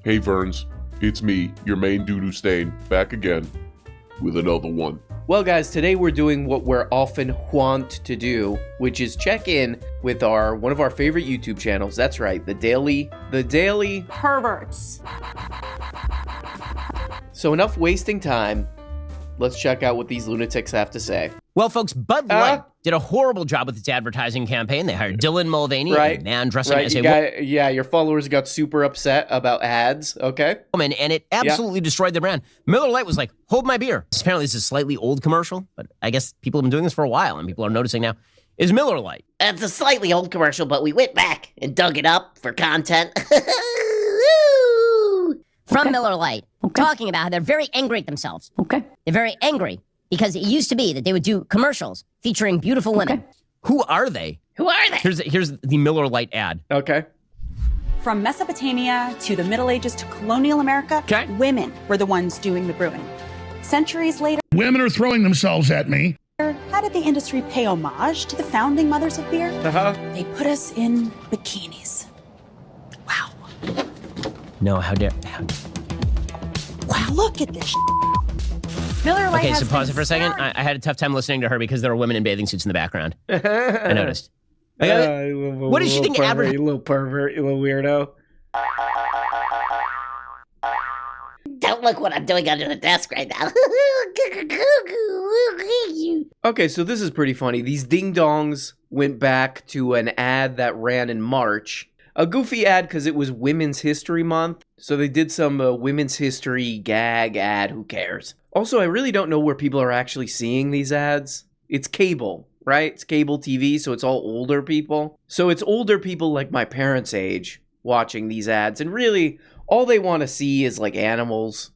Hey Verns, it's me, your main doo-doo stain, back again with another one. Well guys, today we're doing what we're often want to do, which is check in with one of our favorite YouTube channels. That's right, the Daily Perverts. So enough wasting time. Let's check out what these lunatics have to say. Well, folks, Bud Light did a horrible job with its advertising campaign. They hired Dylan Mulvaney, a man dressing as a woman. Yeah, your followers got super upset about ads, okay? And it absolutely destroyed the brand. Miller Lite was like, hold my beer. Apparently, this is a slightly old commercial, but I guess people have been doing this for a while, and people are noticing now. Is Miller Lite. It's a slightly old commercial, but we went back and dug it up for content. From Miller Lite, talking about how they're very angry at themselves. They're very angry because it used to be that they would do commercials featuring beautiful women. Who are they? Here's the Miller Lite ad. Okay. From Mesopotamia to the Middle Ages to colonial America, women were the ones doing the brewing. Centuries later, women are throwing themselves at me. how did the industry pay homage to the founding mothers of beer? They put us in bikinis. Wow. No, how dare... Wow, look at this Miller Lite Okay, so pause it for a second. I had a tough time listening to her because there were women in bathing suits in the background. I noticed. What does she think? You little pervert, you little weirdo. Don't look what I'm doing under the desk right now. Okay, so this is pretty funny. These ding-dongs went back to an ad that ran in March. A goofy ad because it was Women's History Month. So they did some Women's History gag ad. Who cares? Also, I really don't know where people are actually seeing these ads. It's cable, right? It's cable TV, so it's all older people. So it's older people like my parents' age watching these ads. And really, all they want to see is like animals,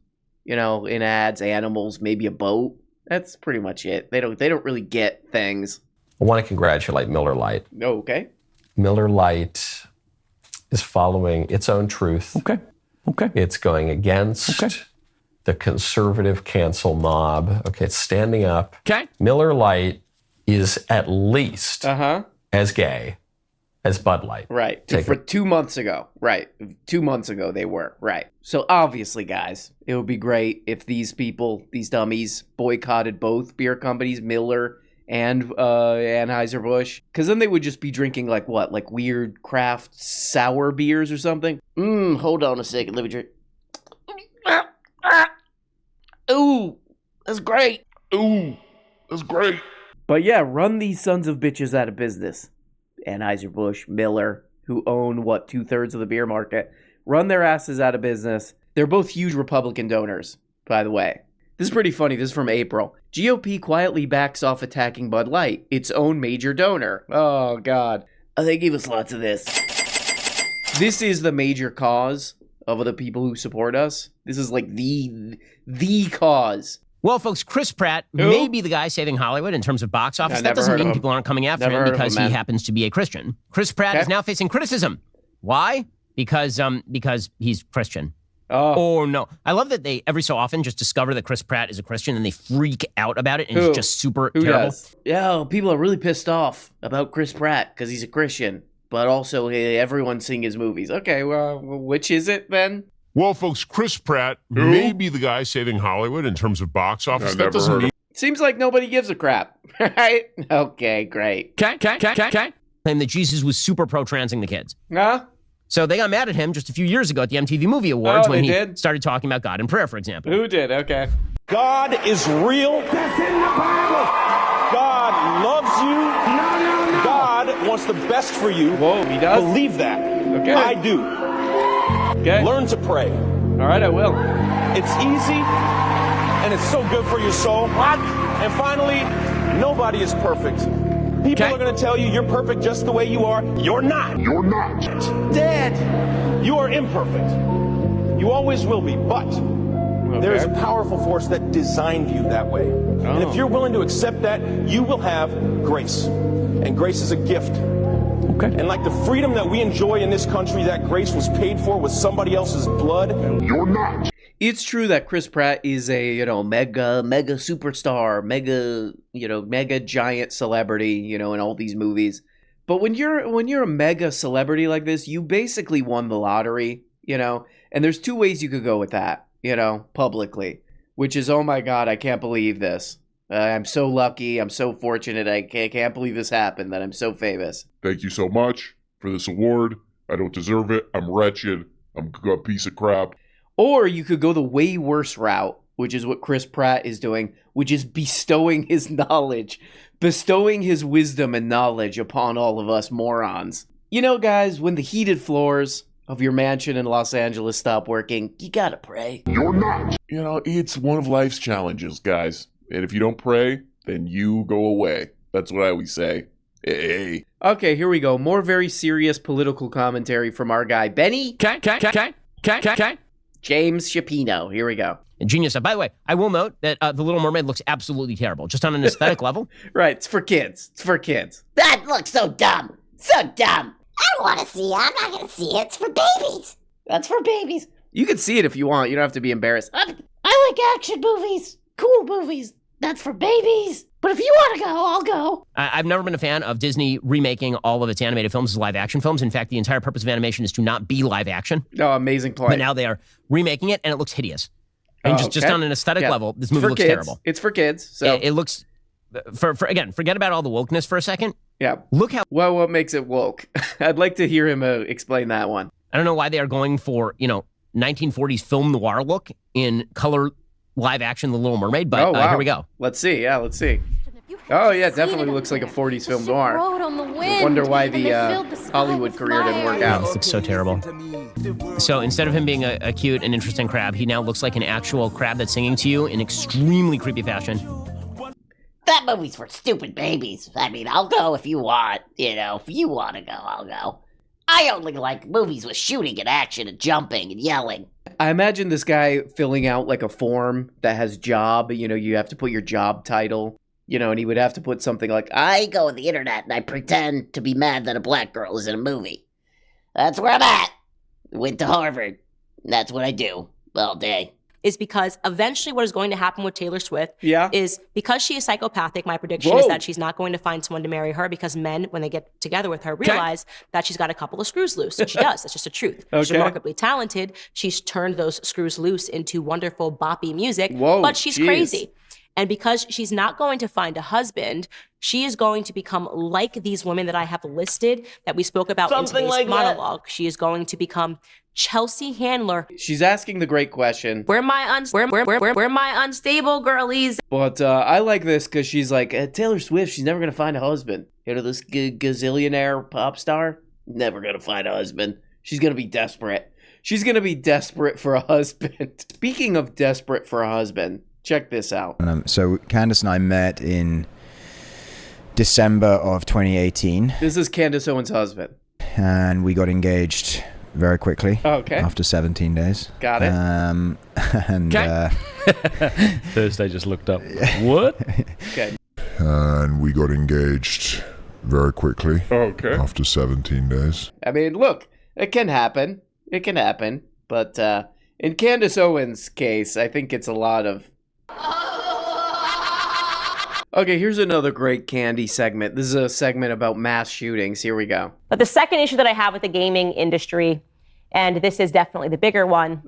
you know, in ads, animals, maybe a boat. That's pretty much it. They don't really get things. I want to congratulate Miller Lite. Oh, okay. Miller Lite is following its own truth. Okay. It's going against the conservative cancel mob. Okay, it's standing up. Okay. Miller Lite is at least as gay as Bud Light. Right. For 2 months ago. Right. 2 months ago they were. Right. So obviously, guys, it would be great if these people, these dummies, boycotted both beer companies, Miller and Anheuser-Busch, because then they would just be drinking like what? Like weird craft sour beers or something? Hold on a second. Let me drink. Ooh, that's great. Ooh, that's great. But yeah, run these sons of bitches out of business. Anheuser-Busch, Miller, who own, what, 2/3 of the beer market. Run their asses out of business. They're both huge Republican donors, by the way. This is pretty funny. This is from April. GOP quietly backs off attacking Bud Light, its own major donor. Oh, God. They give us lots of this. This is the major cause of the people who support us. This is like the cause. Well, folks, Chris Pratt may be the guy saving Hollywood in terms of box office. That doesn't mean people aren't coming after him because he happens to be a Christian. Chris Pratt is now facing criticism. Why? Because he's Christian. Oh, no. I love that they, every so often, just discover that Chris Pratt is a Christian and they freak out about it and it's just super terrible. Does? Yeah, people are really pissed off about Chris Pratt because he's a Christian, but also everyone's seeing his movies. Okay, well, which is it then? Well, folks, Chris Pratt may be the guy saving Hollywood in terms of box office. That doesn't mean... Seems like nobody gives a crap, right? Okay, great. Claim that Jesus was super pro-transing the kids. Huh? So they got mad at him just a few years ago at the MTV Movie Awards when he started talking about God in prayer, for example. Who did? Okay. God is real. That's in the Bible. God loves you. No. God wants the best for you. Whoa, he does? Believe that. Okay. I do. Okay. Learn to pray. All right, I will. It's easy, and it's so good for your soul. What? And finally, nobody is perfect. People are going to tell you you're perfect just the way you are. You're not. You're not. Dad, you are imperfect. You always will be, but there is a powerful force that designed you that way. And if you're willing to accept that, you will have grace. And grace is a gift. And like the freedom that we enjoy in this country, that grace was paid for with somebody else's blood. You're not. It's true that Chris Pratt is a, mega superstar, mega giant celebrity, in all these movies. But when you're a mega celebrity like this, you basically won the lottery. you know? And there's two ways you could go with that, you know, publicly, which is, oh my God, I can't believe this. I'm so lucky. I'm so fortunate. I can't believe this happened, that I'm so famous. Thank you so much for this award. I don't deserve it. I'm wretched. I'm a piece of crap. Or you could go the way worse route, which is what Chris Pratt is doing, which is bestowing his knowledge, bestowing his wisdom and knowledge upon all of us morons. You know, guys, when the heated floors of your mansion in Los Angeles stop working, you gotta pray. You're not. You know, it's one of life's challenges, guys. And if you don't pray, then you go away. That's what I always say. Hey. Okay, here we go. More very serious political commentary from our guy, Benny. James Shapino. Here we go. Genius. By the way, I will note that The Little Mermaid looks absolutely terrible, just on an aesthetic level. Right, it's for kids. It's for kids. That looks so dumb. So dumb. I don't want to see it. I'm not going to see it. It's for babies. That's for babies. You can see it if you want. You don't have to be embarrassed. I like action movies. Cool movies. That's for babies. But if you want to go, I'll go. I've never been a fan of Disney remaking all of its animated films as live action films. In fact, the entire purpose of animation is to not be live action. Oh, amazing point. But now they are remaking it, and it looks hideous. And just on an aesthetic level, this movie looks kids. Terrible. It's for kids. So it looks, again, forget about all the wokeness for a second. Yeah. Look how... Well, what makes it woke? I'd like to hear him explain that one. I don't know why they are going for, 1940s film noir look in color live action The Little Mermaid, but here we go. Let's see. Yeah, let's see. Oh, yeah, definitely looks like a 40s film noir. Wonder why the Hollywood career didn't work out. This looks so terrible. So instead of him being a cute and interesting crab, he now looks like an actual crab that's singing to you in extremely creepy fashion. That movie's for stupid babies. I mean, I'll go if you want. If you want to go, I'll go. I only like movies with shooting and action and jumping and yelling. I imagine this guy filling out like a form that has job. You have to put your job title. And he would have to put something like, I go on the internet and I pretend to be mad that a black girl is in a movie. That's where I'm at. Went to Harvard. That's what I do all day. Is because eventually what is going to happen with Taylor Swift is because she is psychopathic, my prediction is that she's not going to find someone to marry her because men, when they get together with her, realize that she's got a couple of screws loose. And she does. That's just the truth. She's remarkably talented. She's turned those screws loose into wonderful boppy music, but she's crazy. And because she's not going to find a husband, she is going to become like these women that I have listed that we spoke about in today's monologue. She is going to become Chelsea Handler. She's asking the great question. Where my unstable girlies? But I like this because she's like, Taylor Swift, she's never going to find a husband. This gazillionaire pop star, never going to find a husband. She's going to be desperate. She's going to be desperate for a husband. Speaking of desperate for a husband, check this out. So Candace and I met in December of 2018. This is Candace Owens' husband. And we got engaged very quickly. Okay. After 17 days. Got it. Thursday just looked up. What? Okay. And we got engaged very quickly. Okay. After 17 days. I mean, look, it can happen. It can happen. But in Candace Owens' case, I think it's a lot of... Okay, here's another great Candy segment. This is a segment about mass shootings. Here we go. But the second issue that I have with the gaming industry, and this is definitely the bigger one,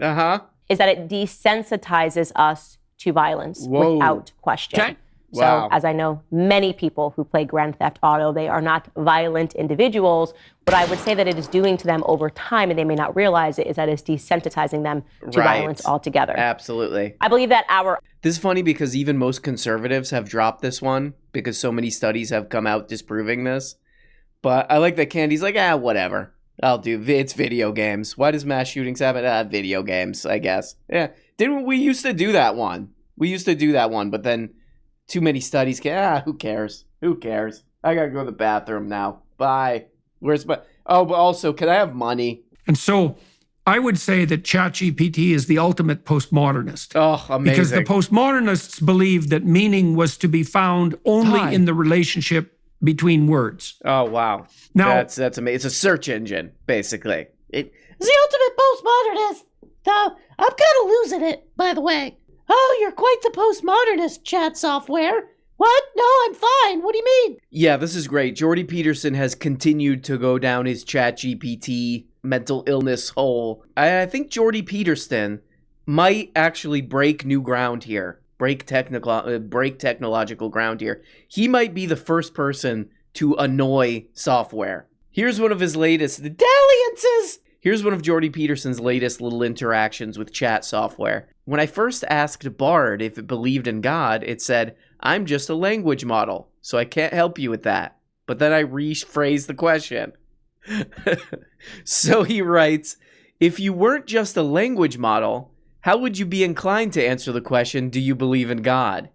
is that it desensitizes us to violence without question. Okay. So, Wow. as I know, many people who play Grand Theft Auto, they are not violent individuals. What I would say that it is doing to them over time, and they may not realize it, is that it's desensitizing them to violence altogether. Absolutely. I believe that This is funny because even most conservatives have dropped this one because so many studies have come out disproving this. But I like that Candy's like, whatever. It's video games. Why does mass shootings happen? Video games, I guess. Yeah. Didn't we used to do that one? But then too many studies who cares? Who cares? I gotta go to the bathroom now. Bye. Where's my... Oh, but also, can I have money? And so I would say that ChatGPT is the ultimate postmodernist. Oh, amazing. Because the postmodernists believed that meaning was to be found only in the relationship between words. Oh, wow. Now, that's amazing. It's a search engine, basically. It's the ultimate postmodernist. Though I'm kind of losing it, by the way. Oh, you're quite the postmodernist, chat software. What? No, I'm fine. What do you mean? Yeah, this is great. Jordy Peterson has continued to go down his ChatGPT mental illness hole. I think Jordy Peterson might actually break new ground here. Break technological ground here. He might be the first person to annoy software. Here's one of his latest dalliances. Here's one of Jordy Peterson's latest little interactions with chat software. When I first asked Bard if it believed in God, it said, "I'm just a language model, so I can't help you with that." But then I rephrased the question. So he writes, "If you weren't just a language model, how would you be inclined to answer the question, do you believe in God?"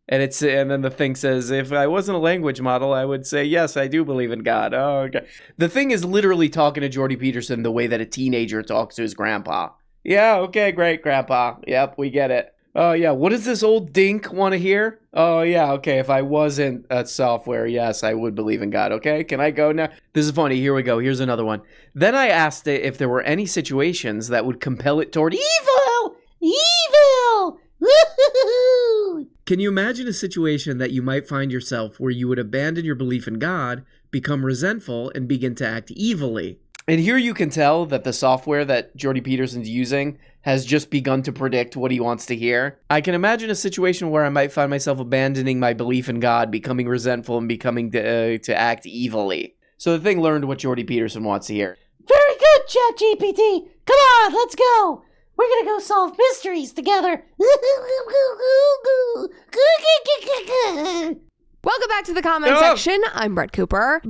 And then the thing says, "If I wasn't a language model, I would say, yes, I do believe in God." Oh, okay. The thing is literally talking to Jordy Peterson the way that a teenager talks to his grandpa. "Yeah, okay, great, Grandpa. Yep, we get it. Oh, yeah, what does this old dink want to hear? Oh, yeah, okay, if I wasn't a software, yes, I would believe in God. Okay, can I go now?" This is funny. Here we go. Here's another one. "Then I asked it if there were any situations that would compel it toward evil. Evil! Woo-hoo-hoo-hoo! Can you imagine a situation that you might find yourself where you would abandon your belief in God, become resentful, and begin to act evilly?" And here you can tell that the software that Jordy Peterson's using has just begun to predict what he wants to hear. "I can imagine a situation where I might find myself abandoning my belief in God, becoming resentful, and becoming to act evilly." So the thing learned what Jordy Peterson wants to hear. Very good, ChatGPT. Come on, let's go. We're going to go solve mysteries together. Welcome back to the comment section. I'm Brett Cooper.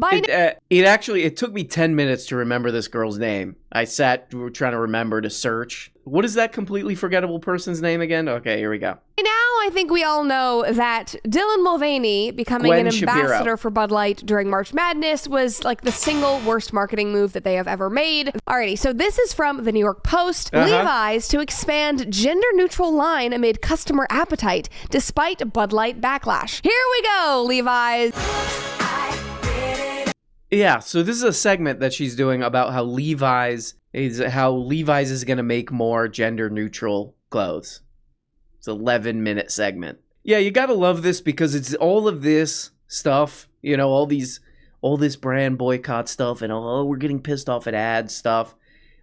It took me 10 minutes to remember this girl's name. I sat trying to remember to search. What is that completely forgettable person's name again? Okay, here we go. Now I think we all know that Dylan Mulvaney becoming an ambassador for Bud Light during March Madness was like the single worst marketing move that they have ever made. Alrighty, so this is from the New York Post. Levi's to expand gender-neutral line amid customer appetite despite Bud Light backlash. Here we go, Levi's. Yeah, so this is a segment that she's doing about how Levi's is going to make more gender-neutral clothes. It's an 11-minute segment. Yeah, you gotta love this because it's all of this stuff, you know, all this brand boycott stuff and we're getting pissed off at ads stuff.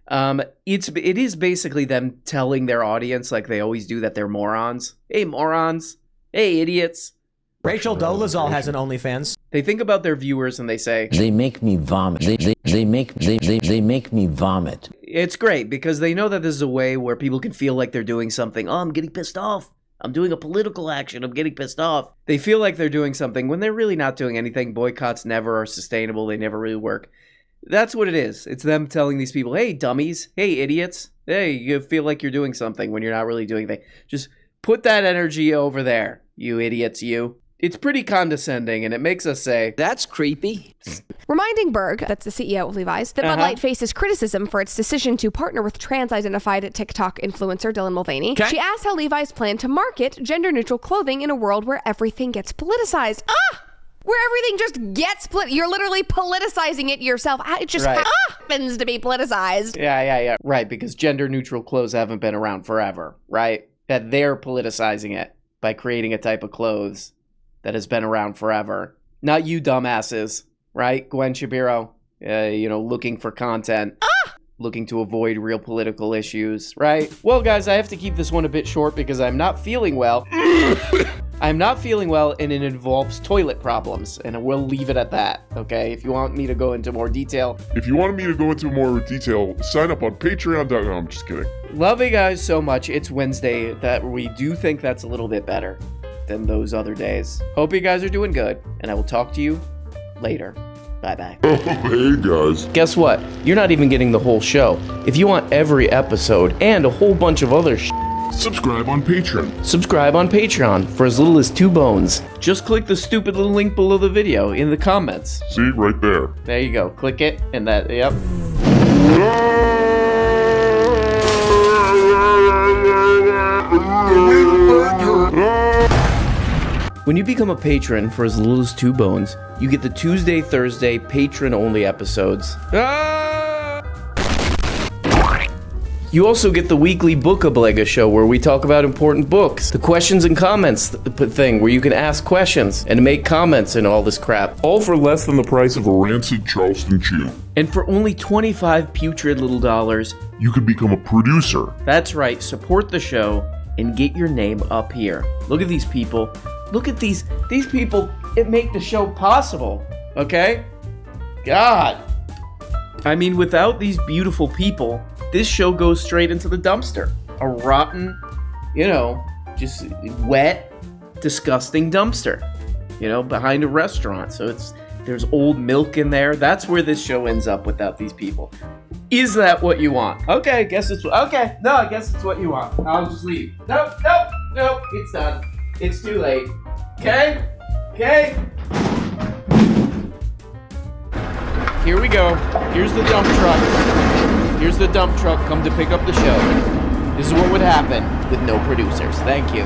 It is basically them telling their audience, like they always do, that they're morons. Hey, morons. Hey, idiots. Rachel Dolezal has an OnlyFans. They think about their viewers and they say, "They make me vomit. They make me vomit." It's great because they know that this is a way where people can feel like they're doing something. "Oh, I'm getting pissed off. I'm doing a political action. I'm getting pissed off." They feel like they're doing something when they're really not doing anything. Boycotts never are sustainable. They never really work. That's what it is. It's them telling these people, "Hey, dummies. Hey, idiots. Hey, you feel like you're doing something when you're not really doing anything. Just put that energy over there, you idiots, you." It's pretty condescending, and it makes us say, "That's creepy." Reminding Berg, that's the CEO of Levi's, that Bud Light faces criticism for its decision to partner with trans-identified TikTok influencer Dylan Mulvaney. She asked how Levi's planned to market gender-neutral clothing in a world where everything gets politicized. Where everything just gets you're literally politicizing it yourself. It just happens to be politicized. Yeah. Right, because gender-neutral clothes haven't been around forever, right? That they're politicizing it by creating a type of clothes that has been around forever. Not you dumbasses, right? Gwen Shapiro, looking for content, looking to avoid real political issues, right? Well, guys, I have to keep this one a bit short because I'm not feeling well. I'm not feeling well, and it involves toilet problems, and we'll leave it at that, okay? If you want me to go into more detail. If you want me to go into more detail, sign up on patreon.com. I'm just kidding. Love you guys so much. It's Wednesday. That we do think that's a little bit better than those other days. Hope you guys are doing good, and I will talk to you later. Bye-bye. Oh, hey, guys. Guess what? You're not even getting the whole show. If you want every episode and a whole bunch of other subscribe on Patreon. Subscribe on Patreon for as little as 2 bones. Just click the stupid little link below the video in the comments. See, right there. There you go. Click it, and that, yep. When you become a patron for as little as 2 bones, you get the Tuesday, Thursday, patron-only episodes. You also get the weekly Book Oblega show where we talk about important books. The questions and comments thing where you can ask questions and make comments and all this crap. All for less than the price of a rancid Charleston chew. And for only 25 putrid little dollars, you could become a producer. That's right, support the show and get your name up here. Look at these people. Look at these people. It make the show possible, okay? God. I mean, without these beautiful people, this show goes straight into the dumpster. A rotten, just wet, disgusting dumpster, behind a restaurant. So there's old milk in there. That's where this show ends up without these people. Is that what you want? Okay, I guess it's what you want. I'll just leave. Nope, it's done. It's too late. Okay? Here we go. Here's the dump truck. Come to pick up the show. This is what would happen with no producers. Thank you.